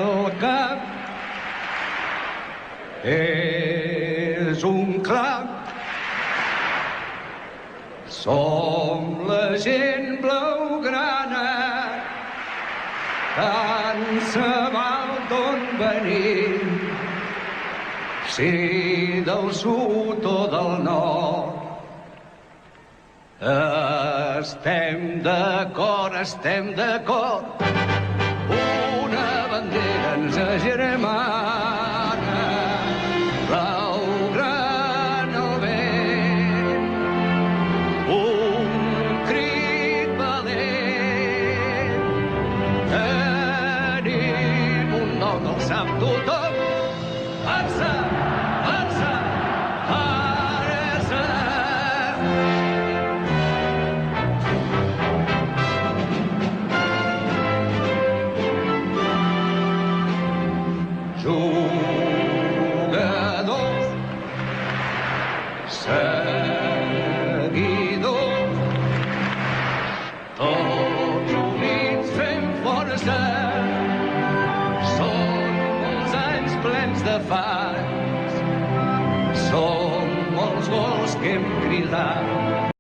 el cap és un clam. Som la gent blaugrana, tant se val d'on venim, si del sud o del nord. Estem d'acord, una bandera ens agermana, blaugrana al vent, un crit valent. Tenim un nom, el sap tothom, Barça, Barça, Barça. Jugadors, seguidors, tots units fem força. Són molts anys plens de fangs, són molts gols que hem cridat.